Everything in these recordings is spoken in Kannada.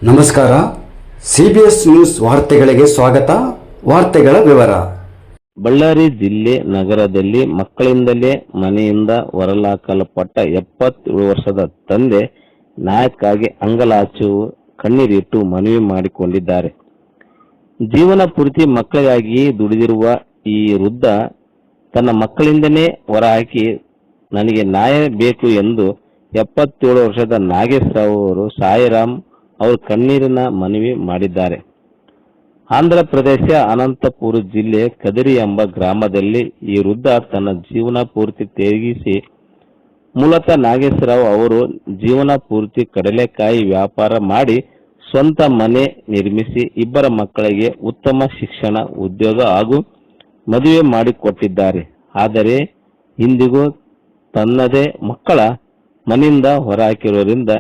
ನಮಸ್ಕಾರ. CBS ನ್ಯೂಸ್ ವಾರ್ತೆಗಳಿಗೆ ಸ್ವಾಗತ. ವಾರ್ತೆಗಳ ವಿವರ. ಬಳ್ಳಾರಿ ಜಿಲ್ಲೆ ನಗರದಲ್ಲಿ ಮಕ್ಕಳಿಂದಲೇ ಮನೆಯಿಂದ ಹೊರಹಾಕಲ್ಪಟ್ಟ 77 ವರ್ಷದ ತಂದೆ ನ್ಯಾಯಕ್ಕಾಗಿ ಅಂಗಲಾಚು ಕಣ್ಣೀರಿಟ್ಟು ಮನವಿ ಮಾಡಿಕೊಂಡಿದ್ದಾರೆ. ಜೀವನ ಪೂರ್ತಿ ಮಕ್ಕಳಿಗಾಗಿ ದುಡಿದಿರುವ ಈ ವೃದ್ಧ ತನ್ನ ಮಕ್ಕಳಿಂದಲೇ ಹೊರಹಾಕಿ ನನಗೆ ನ್ಯಾಯ ಬೇಕು ಎಂದು 77 ವರ್ಷದ ನಾಗೇಶ್ರಾವ್ ಅವರು ಸಾಯಿರಾಮ್ ಅವರು ಕಣ್ಣೀರಿನ ಮನವಿ ಮಾಡಿದ್ದಾರೆ. ಆಂಧ್ರ ಪ್ರದೇಶ ಅನಂತಪುರ ಜಿಲ್ಲೆ ಕದಿರಿ ಎಂಬ ಗ್ರಾಮದಲ್ಲಿ ಈ ವೃದ್ಧ ತನ್ನ ಜೀವನ ಪೂರ್ತಿ ತ್ಯಾಗಿಸಿ, ಮೂಲತಃ ನಾಗೇಶ್ರಾವ್ ಅವರು ಜೀವನ ಪೂರ್ತಿ ಕಡಲೆಕಾಯಿ ವ್ಯಾಪಾರ ಮಾಡಿ ಸ್ವಂತ ಮನೆ ನಿರ್ಮಿಸಿ ಇಬ್ಬರ ಮಕ್ಕಳಿಗೆ ಉತ್ತಮ ಶಿಕ್ಷಣ, ಉದ್ಯೋಗ ಹಾಗೂ ಮದುವೆ ಮಾಡಿಕೊಟ್ಟಿದ್ದಾರೆ. ಆದರೆ ಇಂದಿಗೂ ತನ್ನದೇ ಮಕ್ಕಳ ಮನೆಯಿಂದ ಹೊರಹಾಕಿರುವುದರಿಂದ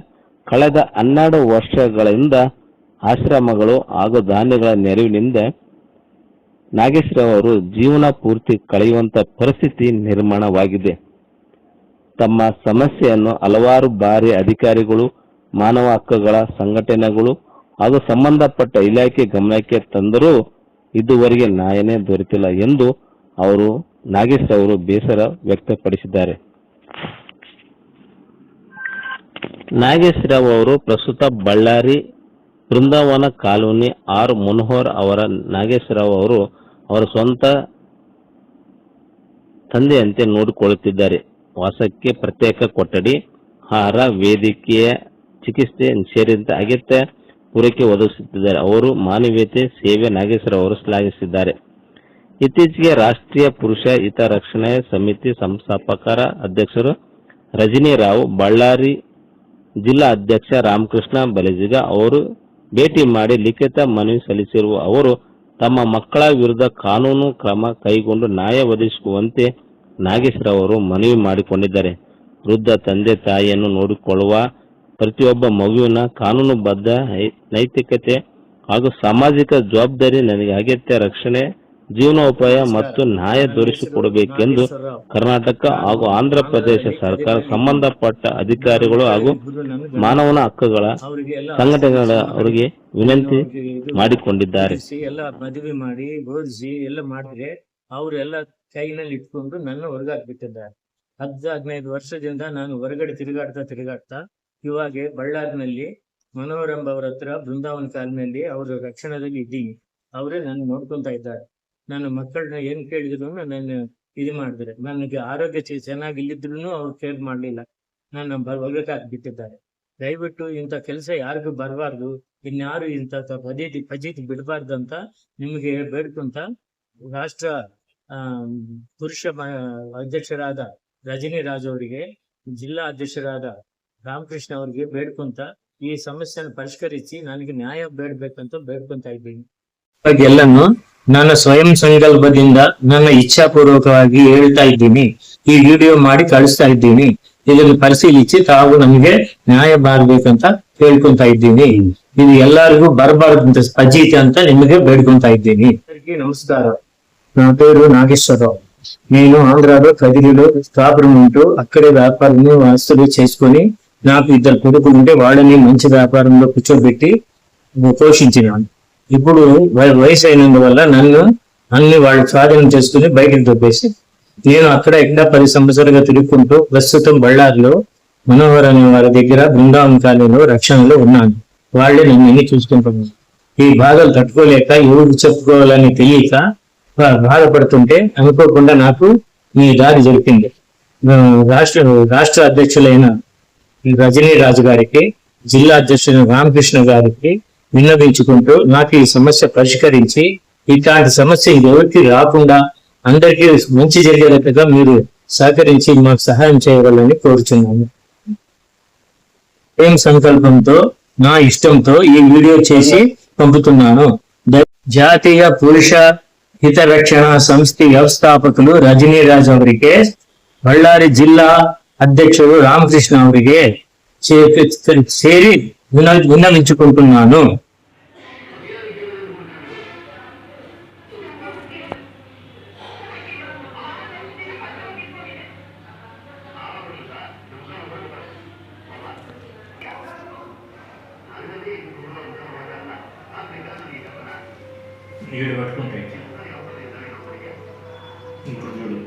ಕಳೆದ 12 ವರ್ಷಗಳಿಂದ ಆಶ್ರಮಗಳು ಹಾಗೂ ದಾನಿಗಳ ನೆರವಿನಿಂದ ನಾಗೇಶ್ರಾವ್ ಅವರು ಜೀವನ ಪೂರ್ತಿ ಕಳೆಯುವಂತ ಪರಿಸ್ಥಿತಿ ನಿರ್ಮಾಣವಾಗಿದೆ. ತಮ್ಮ ಸಮಸ್ಯೆಯನ್ನು ಹಲವಾರು ಬಾರಿ ಅಧಿಕಾರಿಗಳು, ಮಾನವ ಹಕ್ಕುಗಳ ಸಂಘಟನೆಗಳು ಹಾಗೂ ಸಂಬಂಧಪಟ್ಟ ಇಲಾಖೆ ಗಮನಕ್ಕೆ ತಂದರೂ ಇದುವರೆಗೆ ನ್ಯಾಯನೇ ದೊರೆತಿಲ್ಲ ಎಂದು ಅವರು ನಾಗೇಶ್ರಾವ್ ಅವರು ಬೇಸರ ವ್ಯಕ್ತಪಡಿಸಿದ್ದಾರೆ. ನಾಗೇಶ್ರಾವ್ ಅವರು ಪ್ರಸ್ತುತ ಬಳ್ಳಾರಿ ಬೃಂದಾವನ ಕಾಲೋನಿ ಆರ್ ಮನೋಹರ್ ಅವರ ನಾಗೇಶ್ರಾವ್ ಅವರು ಅವರ ಸ್ವಂತ ತಂದೆಯಂತೆ ನೋಡಿಕೊಳ್ಳುತ್ತಿದ್ದಾರೆ. ವಾಸಕ್ಕೆ ಪ್ರತ್ಯೇಕ ಕೊಠಡಿ, ಆಹಾರ, ವೇದಿಕೆಯ ಚಿಕಿತ್ಸೆ ಸೇರಿದಂತೆ ಅಗತ್ಯ ಪೂರೈಕೆ ಒದಗಿಸುತ್ತಿದ್ದಾರೆ. ಅವರು ಮಾನವೀಯತೆ ಸೇವೆ ನಾಗೇಶ್ರಾವ್ ಅವರು ಶ್ಲಾಘಿಸಿದ್ದಾರೆ. ಇತ್ತೀಚೆಗೆ ರಾಷ್ಟ್ರೀಯ ಪುರುಷ ಹಿತರಕ್ಷಣಾ ಸಮಿತಿ ಸಂಸ್ಥಾಪಕರ ಅಧ್ಯಕ್ಷರು ರಜನಿ ರಾವ್, ಬಳ್ಳಾರಿ ಜಿಲ್ಲಾ ಅಧ್ಯಕ್ಷ ರಾಮಕೃಷ್ಣ ಬಲಿಜಿಗ ಅವರು ಭೇಟಿ ಮಾಡಿ ಲಿಖಿತ ಮನವಿ ಸಲ್ಲಿಸಿರುವ ಅವರು ತಮ್ಮ ಮಕ್ಕಳ ವಿರುದ್ಧ ಕಾನೂನು ಕ್ರಮ ಕೈಗೊಂಡು ನ್ಯಾಯ ಒದಗಿಸುವಂತೆ ನಾಗೇಶ್ರಾವ್ ಅವರು ಮನವಿ ಮಾಡಿಕೊಂಡಿದ್ದಾರೆ. ವೃದ್ಧ ತಂದೆ ತಾಯಿಯನ್ನು ನೋಡಿಕೊಳ್ಳುವ ಪ್ರತಿಯೊಬ್ಬ ಮಗುವಿನ ಕಾನೂನುಬದ್ಧ ನೈತಿಕತೆ ಹಾಗೂ ಸಾಮಾಜಿಕ ಜವಾಬ್ದಾರಿ, ನನಗೆ ಅಗತ್ಯ ರಕ್ಷಣೆ, ಜೀವನೋಪಾಯ ಮತ್ತು ನ್ಯಾಯ ದೊರಕಿಸಿಕೊಡಬೇಕೆಂದು ಕರ್ನಾಟಕ ಹಾಗೂ ಆಂಧ್ರ ಪ್ರದೇಶ ಸರ್ಕಾರ ಸಂಬಂಧಪಟ್ಟ ಅಧಿಕಾರಿಗಳು ಹಾಗೂ ಮಾನವನ ಹಕ್ಕುಗಳ ಸಂಘಟನೆಗಳ ಅವರಿಗೆ ವಿನಂತಿ ಮಾಡಿಕೊಂಡಿದ್ದಾರೆ. ಎಲ್ಲ ಮದುವೆ ಮಾಡಿ ಓದಿಸಿ ಎಲ್ಲ ಮಾಡಿದ್ರೆ ಅವರೆಲ್ಲ ಕೈನಲ್ಲಿ ಇಟ್ಕೊಂಡು ನನ್ನ ಹೊರಗಾಕ್ಬಿಟ್ಟಿದ್ದಾರೆ. 15 ವರ್ಷದಿಂದ ನಾನು ಹೊರಗಡೆ ತಿರುಗಾಡ್ತಾ ಇವಾಗ ಬಳ್ಳಾರಿನಲ್ಲಿ ಮನೋಹರಂಬ ಅವರ ಹತ್ರ ಬೃಂದಾವನ ಕಾಲಿನಲ್ಲಿ ಅವರ ರಕ್ಷಣೆಯಲ್ಲಿ ಇದ್ದೀನಿ. ಅವರೇ ನಾನು ನೋಡ್ಕೊಂತ ಇದ್ದಾರೆ. ನನ್ನ ಮಕ್ಕಳನ್ನ ಏನ್ ಕೇಳಿದ್ರು ನಾನು ಇದು ಮಾಡಿದ್ರೆ, ನನಗೆ ಆರೋಗ್ಯ ಚೆನ್ನಾಗಿ ಇಲ್ಲಿದ್ರು ಅವ್ರು ಕೇರ್ ಮಾಡ್ಲಿಲ್ಲ, ನನ್ನ ಹೊರಗಾಕ್ಬಿಟ್ಟಿದ್ದಾರೆ. ದಯವಿಟ್ಟು ಇಂಥ ಕೆಲಸ ಯಾರಿಗೂ ಬರಬಾರ್ದು, ಇನ್ಯಾರು ಇಂಥ ಫಜೀತಿ ಬಿಡಬಾರ್ದು ಅಂತ ನಿಮಗೆ ಬೇಡ್ಕೊಂತ ರಾಷ್ಟ್ರ ಪುರುಷ ಅಧ್ಯಕ್ಷರಾದ ರಜನಿ ರಾಜ್ ಅವರಿಗೆ, ಜಿಲ್ಲಾ ಅಧ್ಯಕ್ಷರಾದ ರಾಮಕೃಷ್ಣ ಅವರಿಗೆ ಬೇಡ್ಕೊಂತ ಈ ಸಮಸ್ಯೆಯನ್ನು ಪರಿಷ್ಕರಿಸಿ ನನಗೆ ನ್ಯಾಯ ಬೇಡ್ಬೇಕಂತ ಬೇಡ್ಕೊಂತ ಇದ್ದೀನಿ. ಎಲ್ಲನ್ನು ನನ್ನ ಸ್ವಯಂ ಸಂಕಲ್ಪದಿಂದ ನನ್ನ ಇಚ್ಛಾಪೂರ್ವಕವಾಗಿ ಹೇಳ್ತಾ ಇದ್ದೀನಿ. ಈ ವಿಡಿಯೋ ಮಾಡಿ ಕಳಿಸ್ತಾ ಇದ್ದೀನಿ. ಇದನ್ನು ಪರಿಶೀಲಿಸಿ ತಾವು ನಮಗೆ ನ್ಯಾಯ ಬಾರ್ಬೇಕಂತ ಹೇಳ್ಕೊಂತ ಇದ್ದೀನಿ. ಇದು ಎಲ್ಲರಿಗೂ ಬರಬಾರ್ದಂತ ಫಜೀತಿ ಅಂತ ನಿಮಗೆ ಬೇಡ್ಕೊಂತ ಇದ್ದೀನಿ. ನಮಸ್ಕಾರ, నా పేరు నాగేశ్వరరావు. నేను ఆంధ్రాలో కదిరిలో స్థాపనం ఉంటూ అక్కడే వ్యాపారాన్ని వస్తువులు చేసుకుని నాకు 2 కొడుకులు ఉంటే వాళ్ళని మంచి వ్యాపారంలో కూర్చోబెట్టి పోషించినాను. ఇప్పుడు వయసు అయినందువల్ల నన్ను అన్ని వాళ్ళు స్వాధీనం చేసుకుని బయటకు దొబ్బేసి నేను అక్కడ ఇక్కడ 10 సంవత్సరాలుగా తిరుగుకుంటూ ప్రస్తుతం బళ్ళారిలో మనోహర్ అనే వారి దగ్గర బృందావన కాలనీలో రక్షణలో ఉన్నాను. వాళ్ళే నన్ను ఎన్ని చూసుకుంటున్నాను. ఈ బాధలు తట్టుకోలేక ఎవరు చెప్పుకోవాలని తెలియక బాధపడుతుంటే అనుకోకుండా నాకు ఈ దారి జరిపింది. రాష్ట్ర అధ్యక్షులైన రజనీ రాజు గారికి, జిల్లా అధ్యక్షుడు రామకృష్ణ గారికి విన్నవించుకుంటూ నాకు ఈ సమస్య పరిష్కరించి ఇట్లాంటి సమస్య ఎవరికి రాకుండా అందరికీ మంచి జరిగేటట్టుగా మీరు సహకరించి మాకు సహాయం చేయగలని కోరుచున్నాను. ఏం సంకల్పంతో, నా ఇష్టంతో ఈ వీడియో చేసి పంపుతున్నాను. జాతీయ పురుష ಹಿತರಕ್ಷಣಾ ಸಂಸ್ಥೆ ವ್ಯವಸ್ಥಾಪಕರು ರಜನಿ ರಾಜ್ ಅವರಿಗೆ, ಬಳ್ಳಾರಿ ಜಿಲ್ಲಾ ಅಧ್ಯಕ್ಷರು ರಾಮಕೃಷ್ಣ ಅವರಿಗೆ ಸೇರಿ ವಿನ್ನವಿಂಚಿಕೊಂటున్నాను. ఈడు పట్టుకుంటాయి ఇప్పుడు చూడు.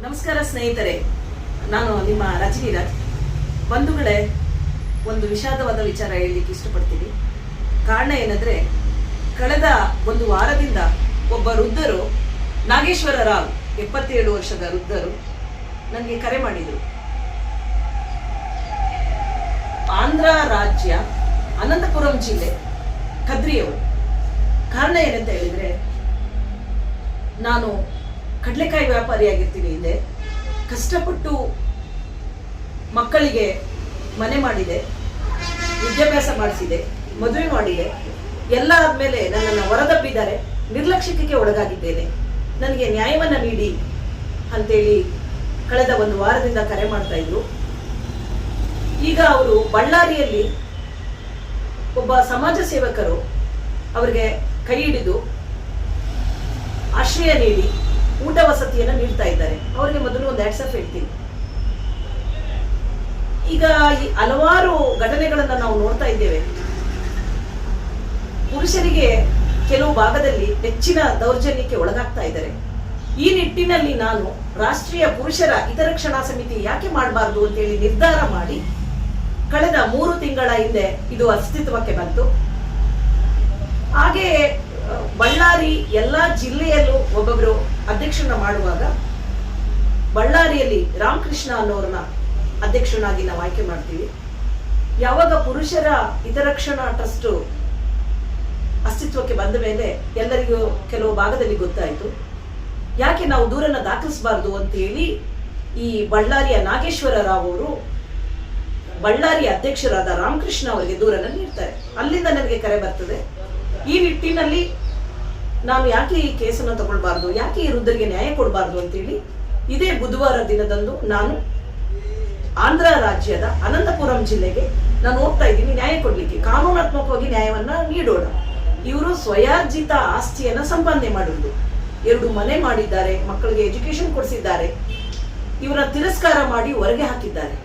ನಮಸ್ಕಾರ ಸ್ನೇಹಿತರೆ, ನಾನು ನಿಮ್ಮ ರಜನಿರಾಜ್. ಬಂಧುಗಳೇ, ಒಂದು ವಿಷಾದವಾದ ವಿಚಾರ ಹೇಳಲಿಕ್ಕೆ ಇಷ್ಟಪಡ್ತೀನಿ. ಕಾರಣ ಏನಂದ್ರೆ, ಕಳೆದ ಒಂದು ವಾರದಿಂದ ಒಬ್ಬ ವೃದ್ಧರು, ನಾಗೇಶ್ವರ ರಾವ್ 77 ವರ್ಷದ ವೃದ್ಧರು ನನಗೆ ಕರೆ ಮಾಡಿದರು. ಆಂಧ್ರ ರಾಜ್ಯ ಅನಂತಪುರಂ ಜಿಲ್ಲೆ ಕದ್ರಿಯವರು. ಕಾರಣ ಏನಂತ ಹೇಳಿದ್ರೆ, ನಾನು ಕಡಲೆಕಾಯಿ ವ್ಯಾಪಾರಿಯಾಗಿರ್ತೀನಿ. ಹಿಂದೆ ಕಷ್ಟಪಟ್ಟು ಮಕ್ಕಳಿಗೆ ಮನೆ ಮಾಡಿದೆ, ವಿದ್ಯಾಭ್ಯಾಸ ಮಾಡಿಸಿದೆ, ಮದುವೆ ಮಾಡಿದೆ. ಎಲ್ಲ ಆದ್ಮೇಲೆ ನನ್ನನ್ನು ಹೊರದಬ್ಬಿದ್ದಾರೆ, ನಿರ್ಲಕ್ಷ್ಯಕ್ಕೆ ಒಳಗಾಗಿದ್ದೇನೆ, ನನಗೆ ನ್ಯಾಯವನ್ನ ನೀಡಿ ಅಂತೇಳಿ ಕಳೆದ ಒಂದು ವಾರದಿಂದ ಕರೆ ಮಾಡ್ತಾ ಇದ್ರು. ಈಗ ಅವರು ಬಳ್ಳಾರಿಯಲ್ಲಿ ಒಬ್ಬ ಸಮಾಜ ಸೇವಕರು ಅವರಿಗೆ ಕೈ ಹಿಡಿದು ಆಶ್ರಯ ನೀಡಿ ಊಟ ವಸತಿಯನ್ನು ನೀಡ್ತಾ ಇದ್ದಾರೆ. ಅವರಿಗೆ ಮೊದಲು ಒಂದು ಹ್ಯಾಟ್ಸ್ ಹೇಳ್ತೀನಿ. ಈಗ ಹಲವಾರು ಘಟನೆಗಳನ್ನ ನಾವು ನೋಡ್ತಾ ಇದ್ದೇವೆ. ಪುರುಷರಿಗೆ ಕೆಲವು ಭಾಗದಲ್ಲಿ ಹೆಚ್ಚಿನ ದೌರ್ಜನ್ಯಕ್ಕೆ ಒಳಗಾಗ್ತಾ ಇದ್ದಾರೆ. ಈ ನಿಟ್ಟಿನಲ್ಲಿ ನಾನು ರಾಷ್ಟ್ರೀಯ ಪುರುಷರ ಹಿತರಕ್ಷಣಾ ಸಮಿತಿ ಯಾಕೆ ಮಾಡಬಾರ್ದು ಅಂತೇಳಿ ನಿರ್ಧಾರ ಮಾಡಿ ಕಳೆದ 3 ತಿಂಗಳ ಹಿಂದೆ ಇದು ಅಸ್ತಿತ್ವಕ್ಕೆ ಬಂತು. ಹಾಗೆ ಬಳ್ಳಾರಿ ಎಲ್ಲಾ ಜಿಲ್ಲೆಯಲ್ಲೂ ಒಬ್ಬೊಬ್ರು ಅಧ್ಯಕ್ಷರನ್ನ ಮಾಡುವಾಗ ಬಳ್ಳಾರಿಯಲ್ಲಿ ರಾಮಕೃಷ್ಣ ಅನ್ನೋರನ್ನ ಅಧ್ಯಕ್ಷನಾಗಿ ನಾವು ಆಯ್ಕೆ ಮಾಡ್ತೀವಿ. ಯಾವಾಗ ಪುರುಷರ ಹಿತರಕ್ಷಣಾ ಟ್ರಸ್ಟ್ ಅಸ್ತಿತ್ವಕ್ಕೆ ಬಂದ ಮೇಲೆ ಎಲ್ಲರಿಗೂ ಕೆಲವು ಭಾಗದಲ್ಲಿ ಗೊತ್ತಾಯಿತು, ಯಾಕೆ ನಾವು ದೂರನ್ನ ದಾಖಲಿಸಬಾರ್ದು ಅಂತ ಹೇಳಿ ಈ ಬಳ್ಳಾರಿಯ ನಾಗೇಶ್ವರ ರಾವ್ ಅವರು ಬಳ್ಳಾರಿ ಅಧ್ಯಕ್ಷರಾದ ರಾಮಕೃಷ್ಣ ಅವರಿಗೆ ದೂರನ್ನ ನೀಡ್ತಾರೆ. ಅಲ್ಲಿಂದ ನನಗೆ ಕರೆ ಬರ್ತದೆ. ಈ ನಿಟ್ಟಿನಲ್ಲಿ ನಾನು ಯಾಕೆ ಈ ಕೇಸನ್ನು ತಗೊಳ್ಬಾರ್ದು, ಯಾಕೆ ಈ ವೃದ್ಧರಿಗೆ ನ್ಯಾಯ ಕೊಡಬಾರ್ದು ಅಂತೇಳಿ ಇದೇ ಬುಧವಾರ ದಿನದಂದು ನಾನು ಆಂಧ್ರ ರಾಜ್ಯದ ಅನಂತಪುರಂ ಜಿಲ್ಲೆಗೆ ನಾನು ಹೋಗ್ತಾ ಇದ್ದೀನಿ ನ್ಯಾಯ ಕೊಡ್ಲಿಕ್ಕೆ. ಕಾನೂನಾತ್ಮಕವಾಗಿ ನ್ಯಾಯವನ್ನ ನೀಡೋಣ. ಇವರು ಸ್ವಯಾರ್ಜಿತ ಆಸ್ತಿಯನ್ನ ಸಂಪಾದನೆ ಮಾಡಿರುವುದು, 2 ಮನೆ ಮಾಡಿದ್ದಾರೆ, ಮಕ್ಕಳಿಗೆ ಎಜುಕೇಶನ್ ಕೊಡಿಸಿದ್ದಾರೆ. ಇವರ ತಿರಸ್ಕಾರ ಮಾಡಿ ಹೊರಗೆ ಹಾಕಿದ್ದಾರೆ.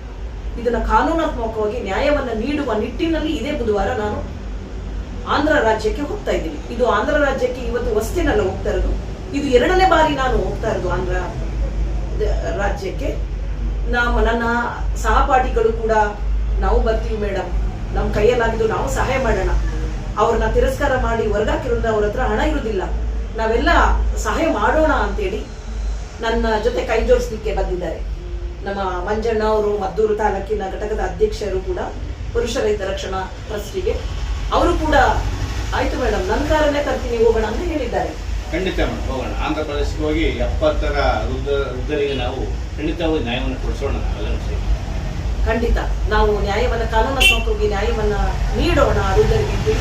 ಇದನ್ನ ಕಾನೂನಾತ್ಮಕವಾಗಿ ನ್ಯಾಯವನ್ನ ನೀಡುವ ನಿಟ್ಟಿನಲ್ಲಿ ಇದೇ ಬುಧವಾರ ನಾನು ಆಂಧ್ರ ರಾಜ್ಯಕ್ಕೆ ಹೋಗ್ತಾ ಇದ್ದೀನಿ. ಇದು ಆಂಧ್ರ ರಾಜ್ಯಕ್ಕೆ ಇವತ್ತು ಹೊಸ್ತಿನಲ್ಲ ಹೋಗ್ತಾ ಇರೋದು, ಇದು 2ನೇ ಬಾರಿ ನಾನು ಹೋಗ್ತಾ ಇರೋದು ಆಂಧ್ರ ರಾಜ್ಯಕ್ಕೆ. ನನ್ನ ಸಹಪಾಠಿಗಳು ಕೂಡ ನಾವು ಬರ್ತೀವಿ ಮೇಡಮ್, ನಮ್ಮ ಕೈಯಲ್ಲಾಗಿದ್ದು ನಾವು ಸಹಾಯ ಮಾಡೋಣ, ಅವ್ರನ್ನ ತಿರಸ್ಕಾರ ಮಾಡಿ ಹೊರಗಾಕಿರೋದ್ರಿಂದ ಅವ್ರ ಹತ್ರ ಹಣ ಇರುವುದಿಲ್ಲ, ನಾವೆಲ್ಲ ಸಹಾಯ ಮಾಡೋಣ ಅಂತೇಳಿ ನನ್ನ ಜೊತೆ ಕೈ ಜೋಡಿಸ್ಲಿಕ್ಕೆ ಬಂದಿದ್ದಾರೆ. ನಮ್ಮ ಮಂಜಣ್ಣ ಅವರು ಮದ್ದೂರು ತಾಲೂಕಿನ ಘಟಕದ ಅಧ್ಯಕ್ಷರು ಕೂಡ ಪುರುಷರ ಹಿತರಕ್ಷಣಾ ಟ್ರಸ್ಟಿಗೆ. ಅವರು ಕೂಡ ಆಯ್ತು ಮೇಡಮ್, ನನ್ನ ಕಾರನ್ನೇ ತರ್ತೀನಿ, ಹೋಗೋಣ ಅಂತ ಹೇಳಿದ್ದಾರೆ. ಖಂಡಿತ ಮೇಡಮ್, ಹೋಗೋಣ. ಆಂಧ್ರ ಪ್ರದೇಶಕ್ಕೆ ಹೋಗಿ 70ರ ವೃದ್ಧರಿಗೆ ನಾವು ಖಂಡಿತವಾಗಿ ನ್ಯಾಯವನ್ನು ಕೊಡಿಸೋಣ. ಖಂಡಿತ ನಾವು ನ್ಯಾಯವನ್ನ ಕಾನೂನಾತ್ಮಕವಾಗಿ ನ್ಯಾಯವನ್ನ ನೀಡೋಣ ವೃದ್ಧರಿಗೆ.